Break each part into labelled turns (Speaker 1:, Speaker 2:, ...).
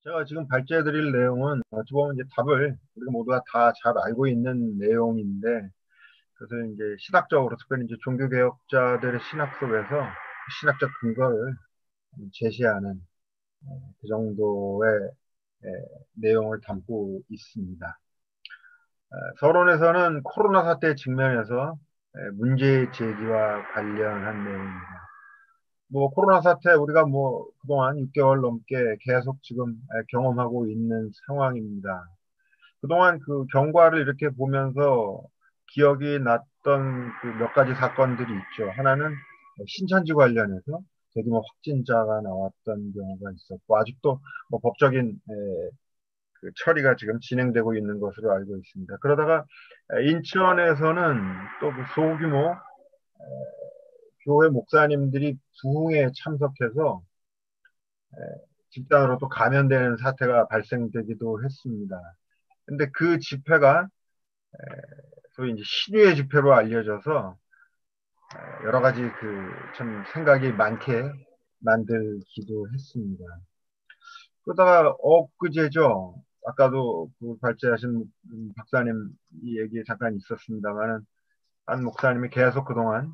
Speaker 1: 제가 지금 발제해드릴 내용은 어찌 보면 이제 답을 우리가 모두가 다 잘 알고 있는 내용인데, 그래서 이제 신학적으로 특별히 이제 종교개혁자들의 신학 속에서 신학적 근거를 제시하는 그 정도의 에, 내용을 담고 있습니다. 서론에서는 코로나 사태 측면에서 문제 제기와 관련한 내용입니다. 뭐 코로나 사태 우리가 뭐 그동안 6개월 넘게 계속 지금 경험하고 있는 상황입니다. 그동안 그 경과를 이렇게 보면서 기억이 났던 그 몇 가지 사건들이 있죠. 하나는 신천지 관련해서 대규모 확진자가 나왔던 경우가 있었고, 아직도 뭐 법적인 그 처리가 지금 진행되고 있는 것으로 알고 있습니다. 그러다가 인천에서는 또 그 소규모 교회 목사님들이 부흥에 참석해서 집단으로 또 감염되는 사태가 발생되기도 했습니다. 근데 그 집회가 소위 이제 신유의 집회로 알려져서 여러 가지 그 참 생각이 많게 만들기도 했습니다. 그러다가 엊그제죠. 아까도 그 발제하신 박사님 이 얘기 잠깐 있었습니다만은 한 목사님이 계속 그동안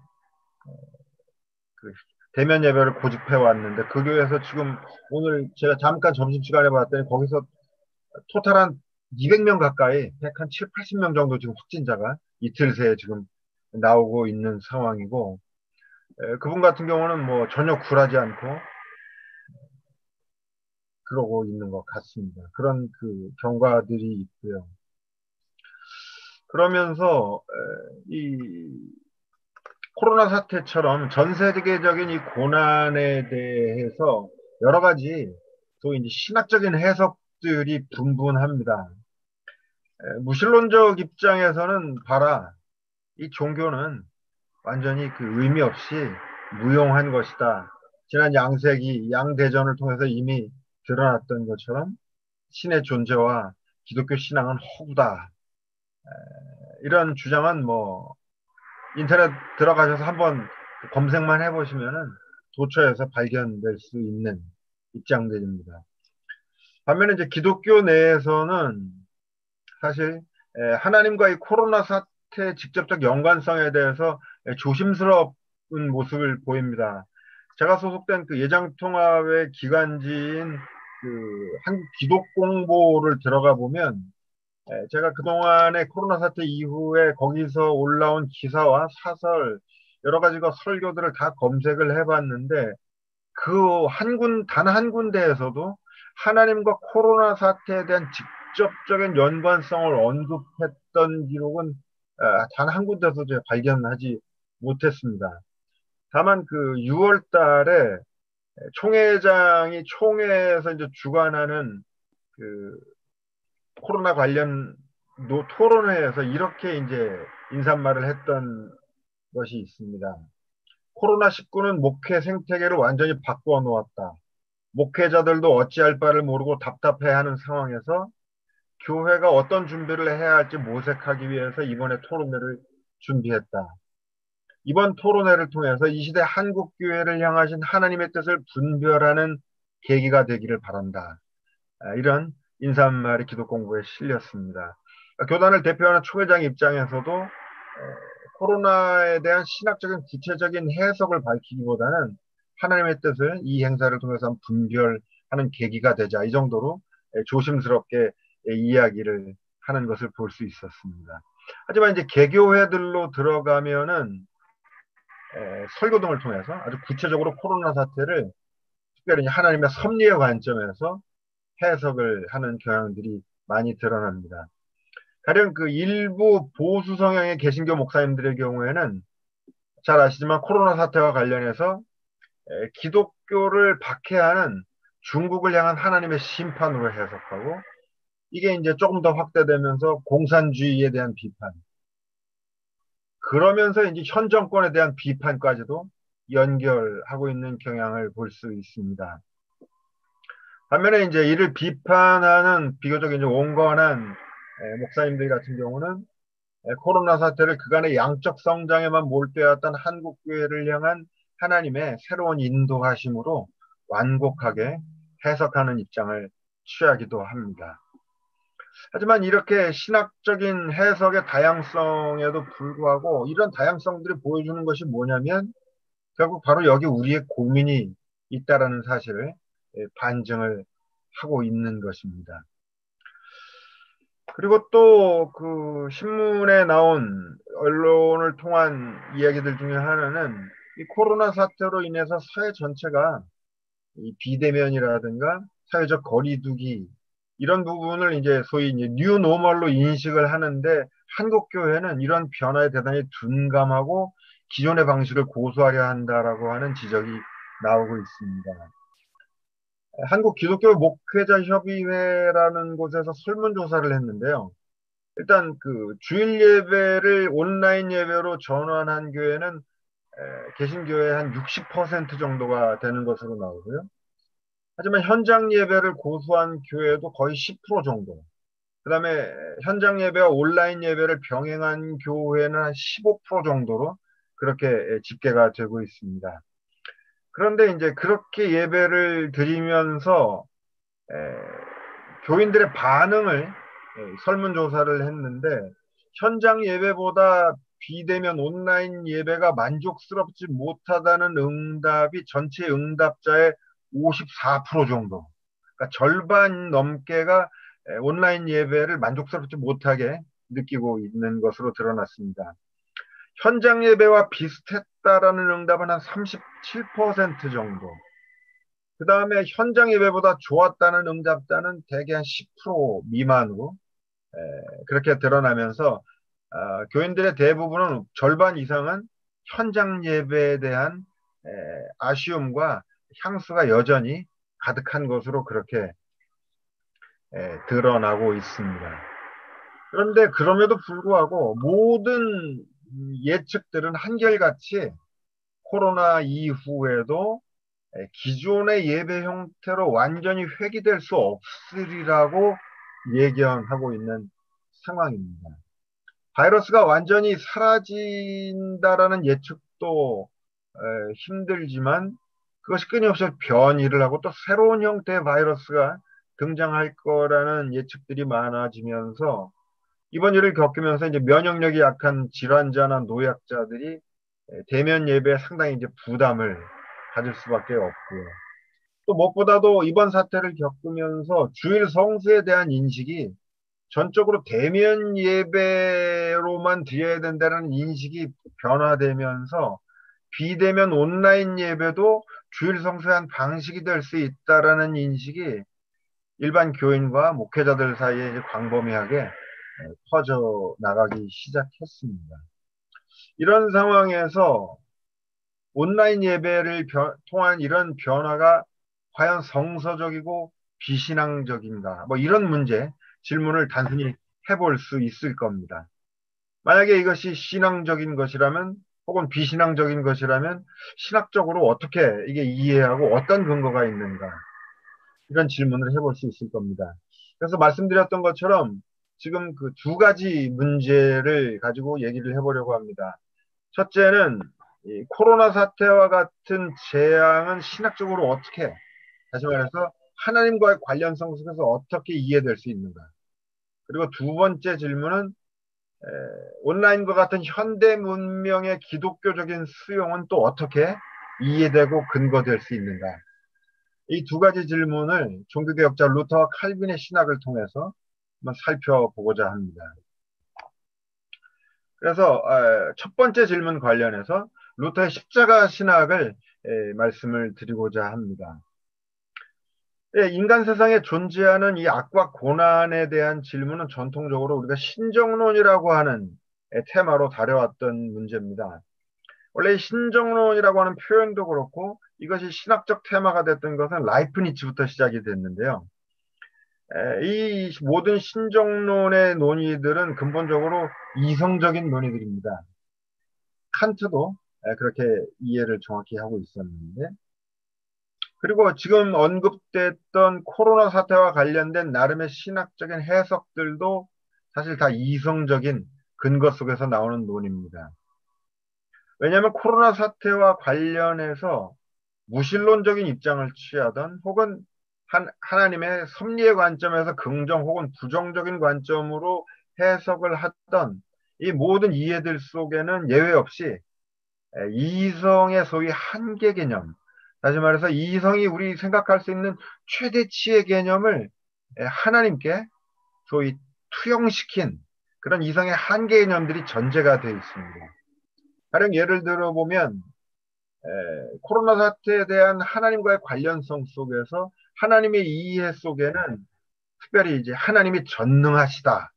Speaker 1: 그 대면 예배를 고집해 왔는데 그 교회에서 지금 오늘 제가 잠깐 점심시간에 봤더니 거기서 토탈 한 200명 가까이 100한 7, 80명 정도 지금 확진자가 이틀 새에 지금 나오고 있는 상황이고, 그분 같은 경우는 뭐 전혀 굴하지 않고 그러고 있는 것 같습니다. 그런 그 경과들이 있고요. 그러면서 이 코로나 사태처럼 전 세계적인 이 고난에 대해서 여러 가지 소위 이제 신학적인 해석들이 분분합니다. 무신론적 입장에서는 봐라, 이 종교는 완전히 그 의미 없이 무용한 것이다. 지난 양세기 양대전을 통해서 이미 드러났던 것처럼 신의 존재와 기독교 신앙은 허구다. 이런 주장은 뭐 인터넷 들어가셔서 한번 검색만 해보시면은 도처에서 발견될 수 있는 입장들입니다. 반면에 이제 기독교 내에서는 사실 하나님과 이 코로나 사태 직접적 연관성에 대해서 조심스러운 모습을 보입니다. 제가 소속된 그 예장통합의 기관지인 그 한국기독공보를 들어가 보면 제가 그동안의 코로나 사태 이후에 거기서 올라온 기사와 사설 여러 가지가 설교들을 다 검색을 해봤는데 그 단 한 군데에서도 하나님과 코로나 사태에 대한 직접적인 연관성을 언급했던 기록은 단 한 군데서 제가 발견하지 못했습니다. 다만 그 6월 달에 총회장이 총회에서 이제 주관하는 그 코로나 관련 토론회에서 이렇게 이제 인사말을 했던 것이 있습니다. 코로나19는 목회 생태계를 완전히 바꾸어 놓았다. 목회자들도 어찌할 바를 모르고 답답해하는 상황에서 교회가 어떤 준비를 해야 할지 모색하기 위해서 이번에 토론회를 준비했다. 이번 토론회를 통해서 이 시대 한국교회를 향하신 하나님의 뜻을 분별하는 계기가 되기를 바란다. 이런 인사말이 기독공부에 실렸습니다. 교단을 대표하는 초회장 입장에서도 코로나에 대한 신학적인 구체적인 해석을 밝히기보다는 하나님의 뜻을 이 행사를 통해서 분별하는 계기가 되자 이 정도로 조심스럽게 이야기를 하는 것을 볼 수 있었습니다. 하지만 이제 개교회들로 들어가면은 설교 등을 통해서 아주 구체적으로 코로나 사태를 특별히 하나님의 섭리의 관점에서 해석을 하는 경향들이 많이 드러납니다. 가령 그 일부 보수 성향의 개신교 목사님들의 경우에는 잘 아시지만 코로나 사태와 관련해서 기독교를 박해하는 중국을 향한 하나님의 심판으로 해석하고, 이게 이제 조금 더 확대되면서 공산주의에 대한 비판, 그러면서 이제 현 정권에 대한 비판까지도 연결하고 있는 경향을 볼 수 있습니다. 반면에 이제 이를 비판하는 비교적 이제 온건한 목사님들 같은 경우는 코로나 사태를 그간의 양적 성장에만 몰두해왔던 한국 교회를 향한 하나님의 새로운 인도하심으로 완곡하게 해석하는 입장을 취하기도 합니다. 하지만 이렇게 신학적인 해석의 다양성에도 불구하고 이런 다양성들이 보여주는 것이 뭐냐면 결국 바로 여기 우리의 고민이 있다라는 사실을 반증을 하고 있는 것입니다. 그리고 또 그 신문에 나온 언론을 통한 이야기들 중에 하나는 이 코로나 사태로 인해서 사회 전체가 이 비대면이라든가 사회적 거리두기 이런 부분을 이제 소위 이제 뉴노멀로 인식을 하는데 한국 교회는 이런 변화에 대단히 둔감하고 기존의 방식을 고수하려 한다라고 하는 지적이 나오고 있습니다. 한국 기독교 목회자 협의회라는 곳에서 설문조사를 했는데요. 일단 그 주일 예배를 온라인 예배로 전환한 교회는 개신교의 한 60% 정도가 되는 것으로 나오고요. 하지만 현장 예배를 고수한 교회도 거의 10% 정도. 그 다음에 현장 예배와 온라인 예배를 병행한 교회는 한 15% 정도로 그렇게 집계가 되고 있습니다. 그런데 이제 그렇게 예배를 드리면서 교인들의 반응을 설문조사를 했는데 현장 예배보다 비대면 온라인 예배가 만족스럽지 못하다는 응답이 전체 응답자의 54% 정도. 그러니까 절반 넘게가 온라인 예배를 만족스럽지 못하게 느끼고 있는 것으로 드러났습니다. 현장 예배와 비슷했다라는 응답은 한 37% 정도. 그 다음에 현장 예배보다 좋았다는 응답자는 대개 한 10% 미만으로 그렇게 드러나면서 교인들의 대부분은 절반 이상은 현장 예배에 대한 아쉬움과 향수가 여전히 가득한 것으로 그렇게 드러나고 있습니다. 그런데 그럼에도 불구하고 모든 예측들은 한결같이 코로나 이후에도 기존의 예배 형태로 완전히 회귀될 수 없으리라고 예견하고 있는 상황입니다. 바이러스가 완전히 사라진다라는 예측도 힘들지만 그것이 끊임없이 변이를 하고 또 새로운 형태의 바이러스가 등장할 거라는 예측들이 많아지면서 이번 일을 겪으면서 이제 면역력이 약한 질환자나 노약자들이 대면 예배에 상당히 이제 부담을 가질 수밖에 없고요. 또 무엇보다도 이번 사태를 겪으면서 주일 성수에 대한 인식이 전적으로 대면 예배로만 드려야 된다는 인식이 변화되면서 비대면 온라인 예배도 주일 성수의 한 방식이 될 수 있다라는 인식이 일반 교인과 목회자들 사이에 이제 광범위하게 퍼져 나가기 시작했습니다. 이런 상황에서 온라인 예배를 통한 이런 변화가 과연 성서적이고 비신앙적인가? 뭐 이런 문제, 질문을 단순히 해볼 수 있을 겁니다. 만약에 이것이 신앙적인 것이라면 혹은 비신앙적인 것이라면 신학적으로 어떻게 이게 이해하고 어떤 근거가 있는가? 이런 질문을 해볼 수 있을 겁니다. 그래서 말씀드렸던 것처럼 지금 그 두 가지 문제를 가지고 얘기를 해보려고 합니다. 첫째는 이 코로나 사태와 같은 재앙은 신학적으로 어떻게, 다시 말해서 하나님과의 관련성 속에서 어떻게 이해될 수 있는가. 그리고 두 번째 질문은 온라인과 같은 현대 문명의 기독교적인 수용은 또 어떻게 이해되고 근거될 수 있는가. 이 두 가지 질문을 종교개혁자 루터와 칼빈의 신학을 통해서 한번 살펴보고자 합니다. 그래서 첫 번째 질문 관련해서 루터의 십자가 신학을 말씀을 드리고자 합니다. 인간 세상에 존재하는 이 악과 고난에 대한 질문은 전통적으로 우리가 신정론이라고 하는 테마로 다뤄왔던 문제입니다. 원래 신정론이라고 하는 표현도 그렇고 이것이 신학적 테마가 됐던 것은 라이프니츠부터 시작이 됐는데요. 이 모든 신정론의 논의들은 근본적으로 이성적인 논의들입니다. 칸트도 그렇게 이해를 정확히 하고 있었는데, 그리고 지금 언급됐던 코로나 사태와 관련된 나름의 신학적인 해석들도 사실 다 이성적인 근거 속에서 나오는 논의입니다. 왜냐하면 코로나 사태와 관련해서 무신론적인 입장을 취하던 혹은 하나님의 섭리의 관점에서 긍정 혹은 부정적인 관점으로 해석을 하던 이 모든 이해들 속에는 예외 없이 이성의 소위 한계 개념, 다시 말해서 이성이 우리 생각할 수 있는 최대치의 개념을 하나님께 소위 투영시킨 그런 이성의 한계 개념들이 전제가 되어 있습니다. 가령 예를 들어 보면 코로나 사태에 대한 하나님과의 관련성 속에서 하나님의 이해 속에는 특별히 이제 하나님이 전능하시다.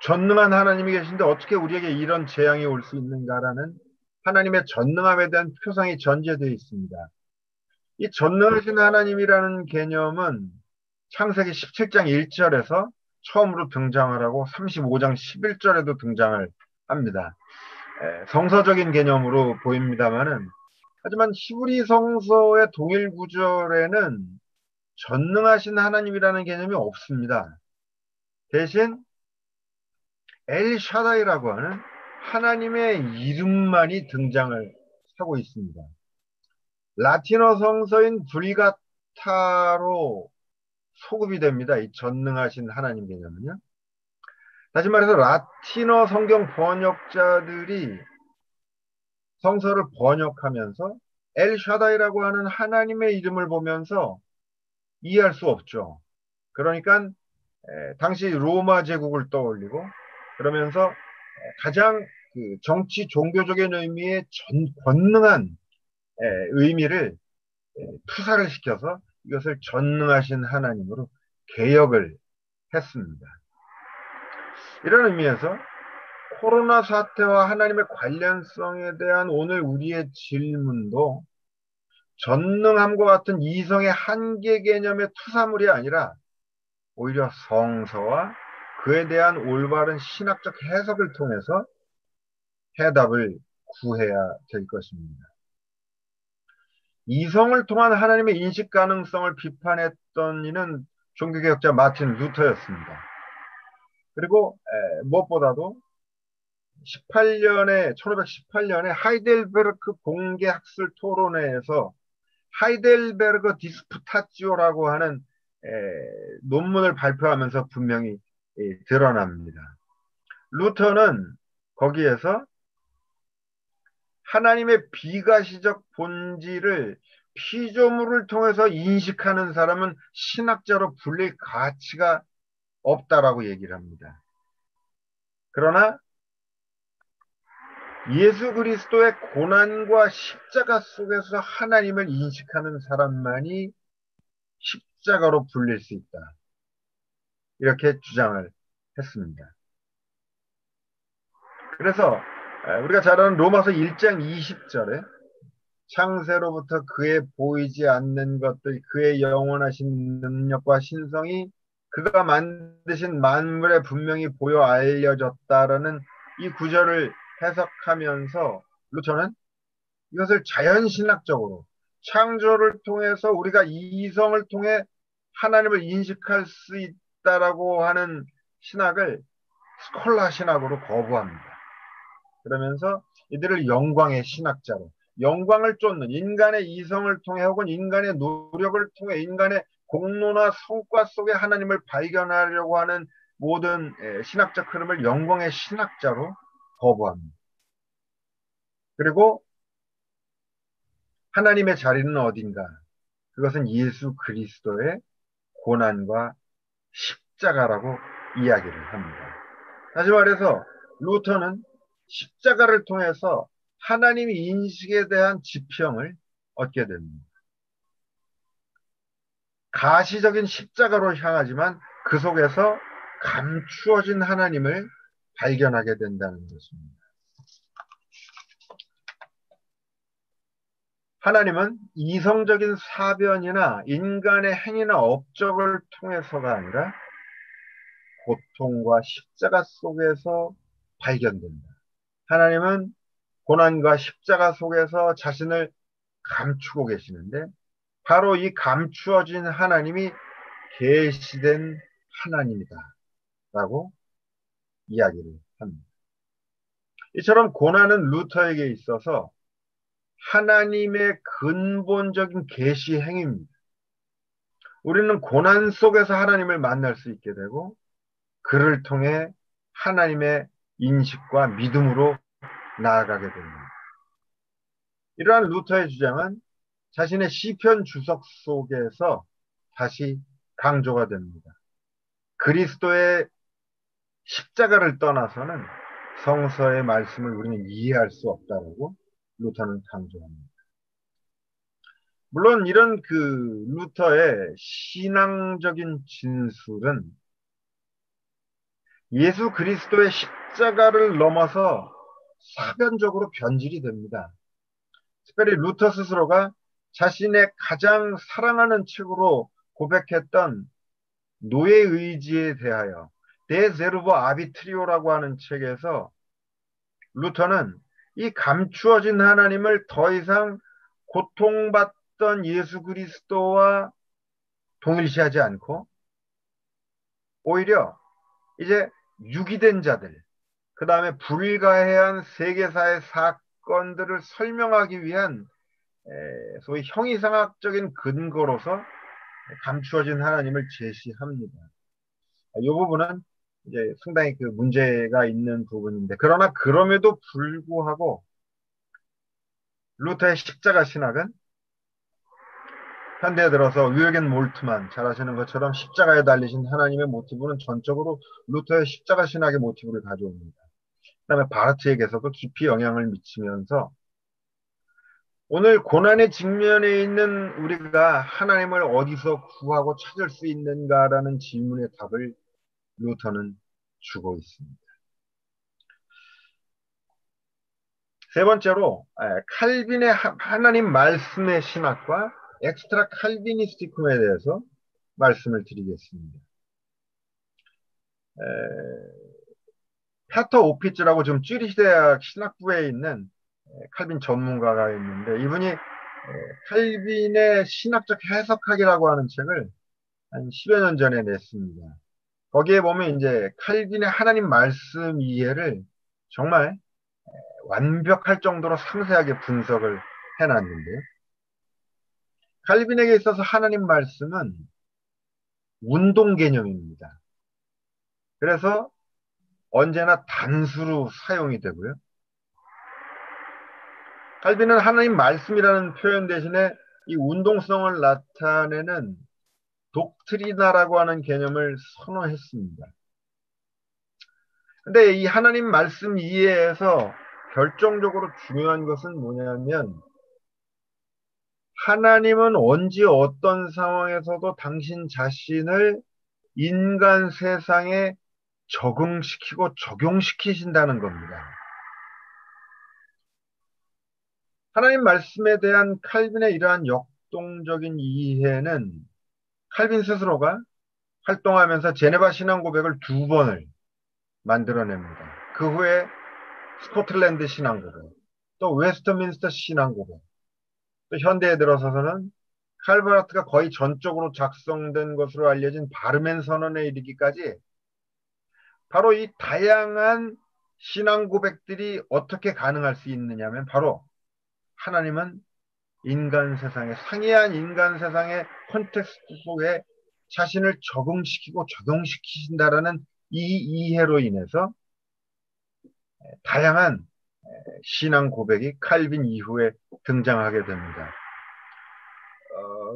Speaker 1: 전능한 하나님이 계신데 어떻게 우리에게 이런 재앙이 올 수 있는가라는 하나님의 전능함에 대한 표상이 전제되어 있습니다. 이 전능하신 하나님이라는 개념은 창세기 17장 1절에서 처음으로 등장을 하고 35장 11절에도 등장을 합니다. 성서적인 개념으로 보입니다만은 하지만 히브리 성서의 동일 구절에는 전능하신 하나님이라는 개념이 없습니다. 대신 엘샤다이라고 하는 하나님의 이름만이 등장을 하고 있습니다. 라틴어 성서인 불가타로 소급이 됩니다. 이 전능하신 하나님 개념은요. 다시 말해서 라틴어 성경 번역자들이 성서를 번역하면서 엘샤다이라고 하는 하나님의 이름을 보면서 이해할 수 없죠. 그러니까 당시 로마 제국을 떠올리고 그러면서 가장 그 정치 종교적인 의미의 권능한 의미를 투사를 시켜서 이것을 전능하신 하나님으로 개혁을 했습니다. 이런 의미에서 코로나 사태와 하나님의 관련성에 대한 오늘 우리의 질문도 전능함과 같은 이성의 한계 개념의 투사물이 아니라 오히려 성서와 그에 대한 올바른 신학적 해석을 통해서 해답을 구해야 될 것입니다. 이성을 통한 하나님의 인식 가능성을 비판했던 이는 종교개혁자 마틴 루터였습니다. 그리고 무엇보다도 1518년에 하이델베르크 공개학술 토론회에서 하이델베르그 디스푸타치오라고 하는 논문을 발표하면서 분명히 드러납니다. 루터는 거기에서 하나님의 비가시적 본질을 피조물을 통해서 인식하는 사람은 신학자로 불릴 가치가 없다라고 얘기를 합니다. 그러나 예수 그리스도의 고난과 십자가 속에서 하나님을 인식하는 사람만이 십자가로 불릴 수 있다. 이렇게 주장을 했습니다. 그래서 우리가 잘 아는 로마서 1장 20절에 창세로부터 그의 보이지 않는 것들, 그의 영원하신 능력과 신성이 그가 만드신 만물에 분명히 보여 알려졌다라는 이 구절을 해석하면서 루터는 이것을 자연신학적으로 창조를 통해서 우리가 이성을 통해 하나님을 인식할 수 있다라고 하는 신학을 스콜라 신학으로 거부합니다. 그러면서 이들을 영광의 신학자로, 영광을 쫓는 인간의 이성을 통해 혹은 인간의 노력을 통해 인간의 공로나 성과 속에 하나님을 발견하려고 하는 모든 신학적 흐름을 영광의 신학자로 거부합니다. 그리고 하나님의 자리는 어딘가? 그것은 예수 그리스도의 고난과 십자가라고 이야기를 합니다. 다시 말해서 루터는 십자가를 통해서 하나님 인식에 대한 지평을 얻게 됩니다. 가시적인 십자가로 향하지만 그 속에서 감추어진 하나님을 발견하게 된다는 것입니다. 하나님은 이성적인 사변이나 인간의 행위나 업적을 통해서가 아니라 고통과 십자가 속에서 발견된다. 하나님은 고난과 십자가 속에서 자신을 감추고 계시는데 바로 이 감추어진 하나님이 계시된 하나님이다 라고 이야기를 합니다. 이처럼 고난은 루터에게 있어서 하나님의 근본적인 계시 행위입니다. 우리는 고난 속에서 하나님을 만날 수 있게 되고 그를 통해 하나님의 인식과 믿음으로 나아가게 됩니다. 이러한 루터의 주장은 자신의 시편 주석 속에서 다시 강조가 됩니다. 그리스도의 십자가를 떠나서는 성서의 말씀을 우리는 이해할 수 없다고 루터는 강조합니다. 물론 이런 루터의 신앙적인 진술은 예수 그리스도의 십자가를 넘어서 사변적으로 변질이 됩니다. 특별히 루터 스스로가 자신의 가장 사랑하는 책으로 고백했던 노예 의지에 대하여 데 제르보 아비트리오라고 하는 책에서 루터는 이 감추어진 하나님을 더 이상 고통받던 예수 그리스도와 동일시하지 않고 오히려 이제 유기된 자들, 그 다음에 불가해한 세계사의 사건들을 설명하기 위한 소위 형이상학적인 근거로서 감추어진 하나님을 제시합니다. 이 부분은 이제 상당히 문제가 있는 부분인데, 그러나 그럼에도 불구하고 루터의 십자가 신학은 현대에 들어서 위르겐 몰트만 잘 아시는 것처럼 십자가에 달리신 하나님의 모티브는 전적으로 루터의 십자가 신학의 모티브를 가져옵니다. 그 다음에 바르트에게서도 깊이 영향을 미치면서 오늘 고난의 직면에 있는 우리가 하나님을 어디서 구하고 찾을 수 있는가라는 질문의 답을 루터는 주고 있습니다. 세 번째로 칼빈의 하나님 말씀의 신학과 엑스트라 칼비니스티쿰에 대해서 말씀을 드리겠습니다. 파터 오피츠라고 지금 쭈리히 대학 신학부에 있는 칼빈 전문가가 있는데, 이분이 칼빈의 신학적 해석학이라고 하는 책을 한 10여 년 전에 냈습니다. 거기에 보면 이제 칼빈의 하나님 말씀 이해를 정말 완벽할 정도로 상세하게 분석을 해놨는데요. 칼빈에게 있어서 하나님 말씀은 운동 개념입니다. 그래서 언제나 단수로 사용이 되고요. 칼빈은 하나님 말씀이라는 표현 대신에 이 운동성을 나타내는 독트리나라고 하는 개념을 선호했습니다. 근데 이 하나님 말씀 이해에서 결정적으로 중요한 것은 뭐냐면, 하나님은 언제 어떤 상황에서도 당신 자신을 인간 세상에 적응시키고 적용시키신다는 겁니다. 하나님 말씀에 대한 칼빈의 이러한 역동적인 이해는 칼빈 스스로가 활동하면서 제네바 신앙 고백을 2번을 만들어냅니다. 그 후에 스코틀랜드 신앙 고백, 또 웨스트민스터 신앙 고백, 또 현대에 들어서서는 칼바르트가 거의 전적으로 작성된 것으로 알려진 바르멘 선언에 이르기까지 바로 이 다양한 신앙 고백들이 어떻게 가능할 수 있느냐면, 바로 하나님은 인간 세상에, 상이한 인간 세상의 콘텍스트 속에 자신을 적응시키고 적용시키신다라는 이 이해로 인해서 다양한 신앙 고백이 칼빈 이후에 등장하게 됩니다.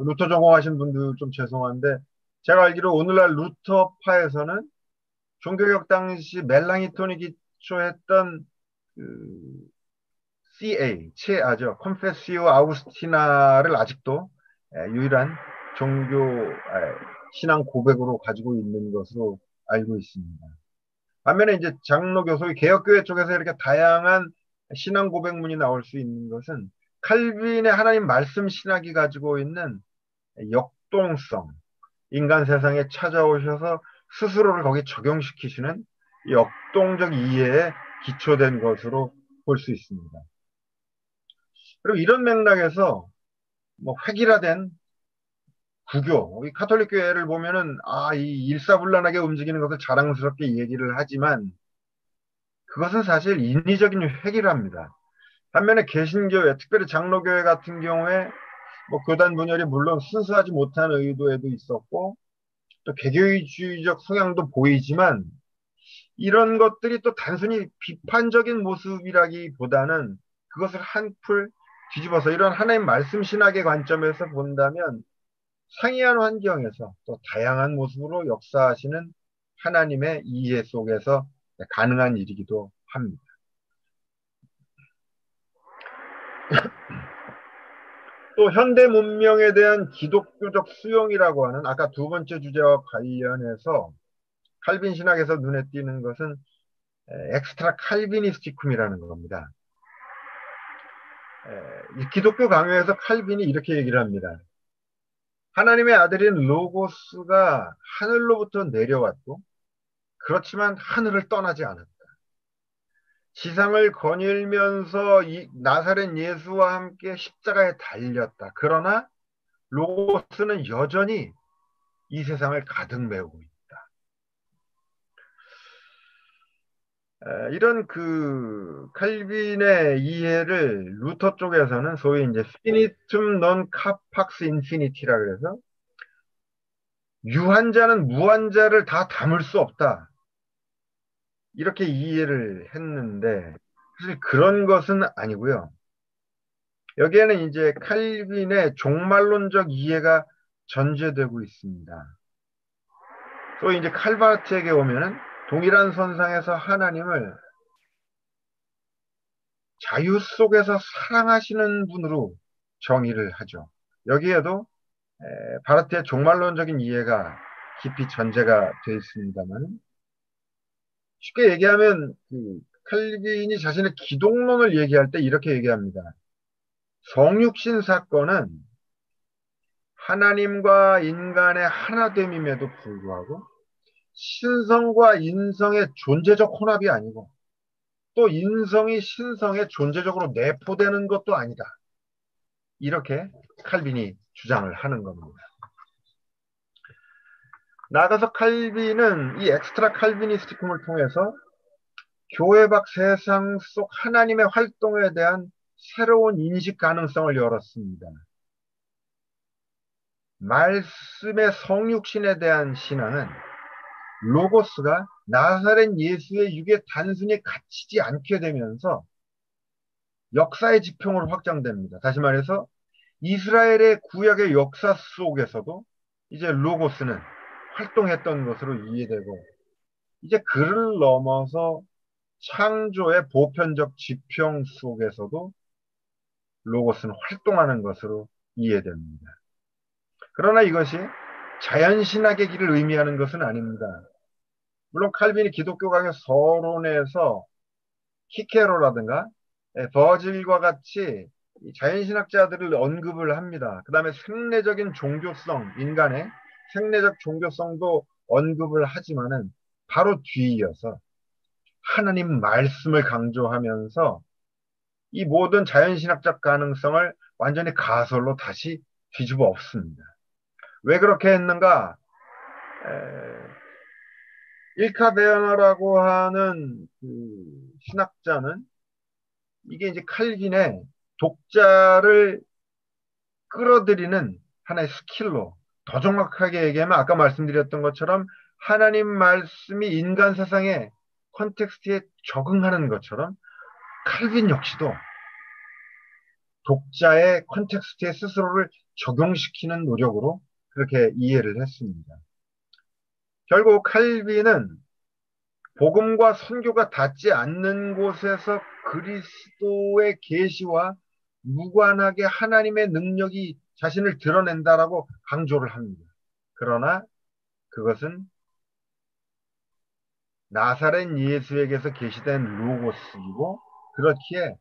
Speaker 1: 루터 전공하신 분들 좀 죄송한데, 제가 알기로 오늘날 루터파에서는 종교개혁 당시 멜랑이톤이 기초했던 CA, 콘페시오 아우구스티나를 아직도 유일한 종교 신앙 고백으로 가지고 있는 것으로 알고 있습니다. 반면에 이제 장로교, 소위 개혁교회 쪽에서 이렇게 다양한 신앙 고백문이 나올 수 있는 것은 칼빈의 하나님 말씀 신학이 가지고 있는 역동성, 인간 세상에 찾아오셔서 스스로를 거기에 적용시키시는 역동적 이해에 기초된 것으로 볼 수 있습니다. 그리고 이런 맥락에서 획일화된 구교, 이 가톨릭 교회를 보면은 이 일사불란하게 움직이는 것을 자랑스럽게 얘기를 하지만 그것은 사실 인위적인 획일화입니다. 반면에 개신교회, 특별히 장로교회 같은 경우에 뭐 교단 분열이 물론 순수하지 못한 의도에도 있었고 또 개교주의적 성향도 보이지만 이런 것들이 또 단순히 비판적인 모습이라기보다는 그것을 한풀 뒤집어서 이런 하나님 말씀 신학의 관점에서 본다면 상이한 환경에서 또 다양한 모습으로 역사하시는 하나님의 이해 속에서 가능한 일이기도 합니다. 또 현대 문명에 대한 기독교적 수용이라고 하는 아까 두 번째 주제와 관련해서 칼빈 신학에서 눈에 띄는 것은 엑스트라 칼비니스티쿰이라는 겁니다. 이 기독교 강요에서 칼빈이 이렇게 얘기를 합니다. 하나님의 아들인 로고스가 하늘로부터 내려왔고 그렇지만 하늘을 떠나지 않았다. 지상을 거닐면서 나사렛 예수와 함께 십자가에 달렸다. 그러나 로고스는 여전히 이 세상을 가득 메우고 있다. 이런 그 칼빈의 이해를 루터 쪽에서는 소위 이제 피니툼 non capax infinity라 그래서 유한자는 무한자를 다 담을 수 없다. 이렇게 이해를 했는데 사실 그런 것은 아니고요. 여기에는 이제 칼빈의 종말론적 이해가 전제되고 있습니다. 소위 이제 칼바르트에게 오면은 동일한 선상에서 하나님을 자유 속에서 사랑하시는 분으로 정의를 하죠. 여기에도 바르트의 종말론적인 이해가 깊이 전제가 되어 있습니다만 쉽게 얘기하면 그 칼빈이 자신의 기독론을 얘기할 때 이렇게 얘기합니다. 성육신 사건은 하나님과 인간의 하나됨임에도 불구하고 신성과 인성의 존재적 혼합이 아니고 또 인성이 신성에 존재적으로 내포되는 것도 아니다. 이렇게 칼빈이 주장을 하는 겁니다. 나아가서 칼빈은 이 엑스트라 칼비니스티쿰을 통해서 교회 밖 세상 속 하나님의 활동에 대한 새로운 인식 가능성을 열었습니다. 말씀의 성육신에 대한 신앙은 로고스가 나사렛 예수의 육에 단순히 갇히지 않게 되면서 역사의 지평으로 확장됩니다. 다시 말해서 이스라엘의 구약의 역사 속에서도 이제 로고스는 활동했던 것으로 이해되고 이제 그를 넘어서 창조의 보편적 지평 속에서도 로고스는 활동하는 것으로 이해됩니다. 그러나 이것이 자연신학의 길을 의미하는 것은 아닙니다. 물론 칼빈이 기독교 강의 서론에서 키케로라든가 버질과 같이 자연신학자들을 언급을 합니다. 그 다음에 생내적인 종교성, 인간의 생내적 종교성도 언급을 하지만은 바로 뒤이어서 하나님 말씀을 강조하면서 이 모든 자연신학적 가능성을 완전히 가설로 다시 뒤집어 엎습니다. 왜 그렇게 했는가? 일카 베어너라고 하는 그 신학자는 이게 이제 칼빈의 독자를 끌어들이는 하나의 스킬로 더 정확하게 얘기하면 아까 말씀드렸던 것처럼 하나님 말씀이 인간 세상의 컨텍스트에 적응하는 것처럼 칼빈 역시도 독자의 컨텍스트에 스스로를 적용시키는 노력으로 그렇게 이해를 했습니다. 결국 칼빈은 복음과 선교가 닿지 않는 곳에서 그리스도의 계시와 무관하게 하나님의 능력이 자신을 드러낸다라고 강조를 합니다. 그러나 그것은 나사렛 예수에게서 계시된 로고스이고 그렇기에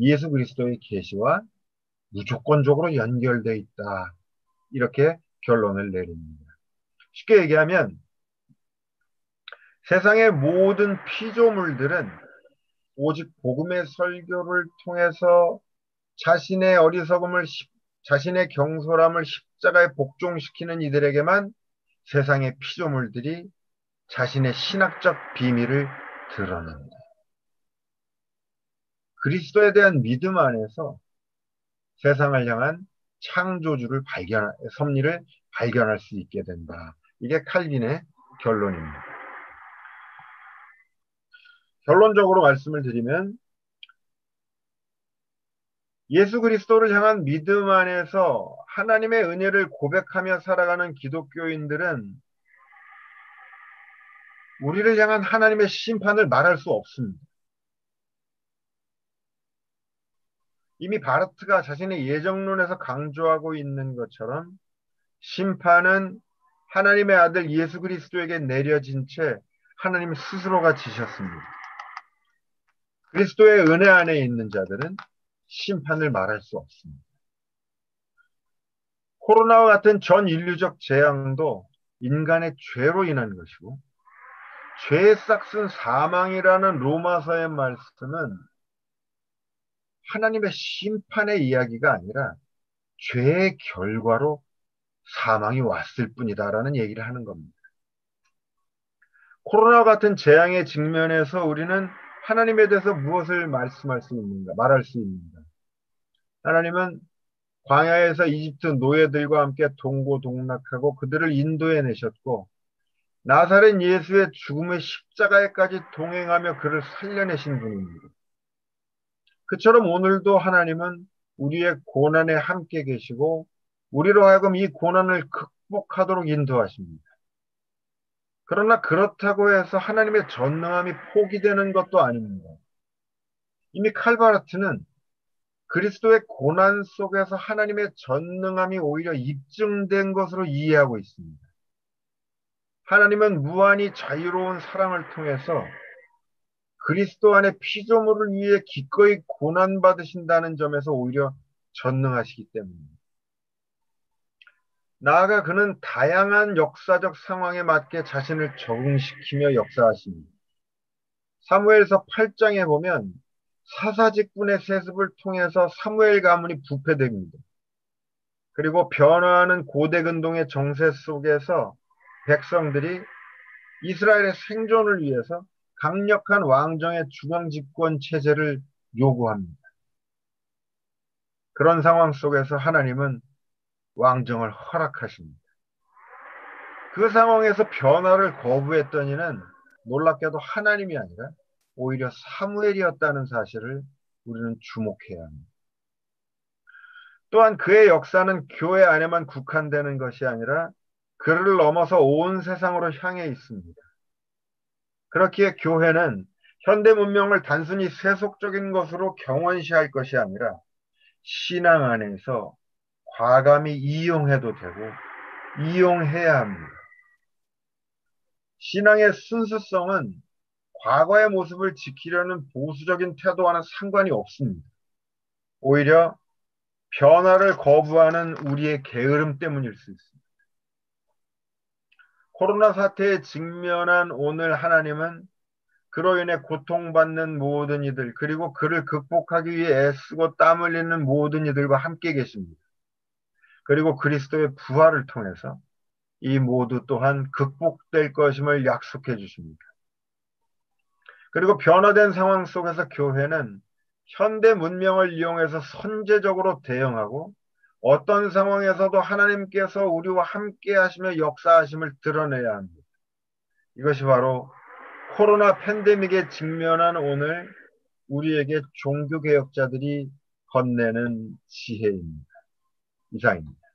Speaker 1: 예수 그리스도의 계시와 무조건적으로 연결되어 있다. 이렇게 결론을 내립니다. 쉽게 얘기하면 세상의 모든 피조물들은 오직 복음의 설교를 통해서 자신의 어리석음을 자신의 경솔함을 십자가에 복종시키는 이들에게만 세상의 피조물들이 자신의 신학적 비밀을 드러낸다. 그리스도에 대한 믿음 안에서 세상을 향한 섭리를 발견할 수 있게 된다. 이게 칼빈의 결론입니다. 결론적으로 말씀을 드리면 예수 그리스도를 향한 믿음 안에서 하나님의 은혜를 고백하며 살아가는 기독교인들은 우리를 향한 하나님의 심판을 말할 수 없습니다. 이미 바르트가 자신의 예정론에서 강조하고 있는 것처럼 심판은 하나님의 아들 예수 그리스도에게 내려진 채 하나님 스스로가 지셨습니다. 그리스도의 은혜 안에 있는 자들은 심판을 말할 수 없습니다. 코로나와 같은 전 인류적 재앙도 인간의 죄로 인한 것이고 죄의 싹슨 사망이라는 로마서의 말씀은 하나님의 심판의 이야기가 아니라 죄의 결과로 사망이 왔을 뿐이다라는 얘기를 하는 겁니다. 코로나 같은 재앙의 직면에서 우리는 하나님에 대해서 무엇을 말할 수 있는가? 하나님은 광야에서 이집트 노예들과 함께 동고동락하고 그들을 인도해 내셨고 나사렛 예수의 죽음의 십자가에까지 동행하며 그를 살려내신 분입니다. 그처럼 오늘도 하나님은 우리의 고난에 함께 계시고 우리로 하여금 이 고난을 극복하도록 인도하십니다. 그러나 그렇다고 해서 하나님의 전능함이 포기되는 것도 아닙니다. 이미 칼바르트는 그리스도의 고난 속에서 하나님의 전능함이 오히려 입증된 것으로 이해하고 있습니다. 하나님은 무한히 자유로운 사랑을 통해서 그리스도 안에 피조물을 위해 기꺼이 고난받으신다는 점에서 오히려 전능하시기 때문입니다. 나아가 그는 다양한 역사적 상황에 맞게 자신을 적응시키며 역사하십니다. 사무엘서 8장에 보면 사사직분의 세습을 통해서 사무엘 가문이 부패됩니다. 그리고 변화하는 고대근동의 정세 속에서 백성들이 이스라엘의 생존을 위해서 강력한 왕정의 중앙집권 체제를 요구합니다. 그런 상황 속에서 하나님은 왕정을 허락하십니다. 그 상황에서 변화를 거부했더니는 놀랍게도 하나님이 아니라 오히려 사무엘이었다는 사실을 우리는 주목해야 합니다. 또한 그의 역사는 교회 안에만 국한되는 것이 아니라 그를 넘어서 온 세상으로 향해 있습니다. 그렇기에 교회는 현대 문명을 단순히 세속적인 것으로 경원시할 것이 아니라 신앙 안에서 과감히 이용해도 되고 이용해야 합니다. 신앙의 순수성은 과거의 모습을 지키려는 보수적인 태도와는 상관이 없습니다. 오히려 변화를 거부하는 우리의 게으름 때문일 수 있습니다. 코로나 사태에 직면한 오늘 하나님은 그로 인해 고통받는 모든 이들 그리고 그를 극복하기 위해 애쓰고 땀 흘리는 모든 이들과 함께 계십니다. 그리고 그리스도의 부활을 통해서 이 모두 또한 극복될 것임을 약속해 주십니다. 그리고 변화된 상황 속에서 교회는 현대 문명을 이용해서 선제적으로 대응하고 어떤 상황에서도 하나님께서 우리와 함께 하시며 역사하심을 드러내야 합니다. 이것이 바로 코로나 팬데믹에 직면한 오늘 우리에게 종교개혁자들이 건네는 지혜입니다. 이상입니다.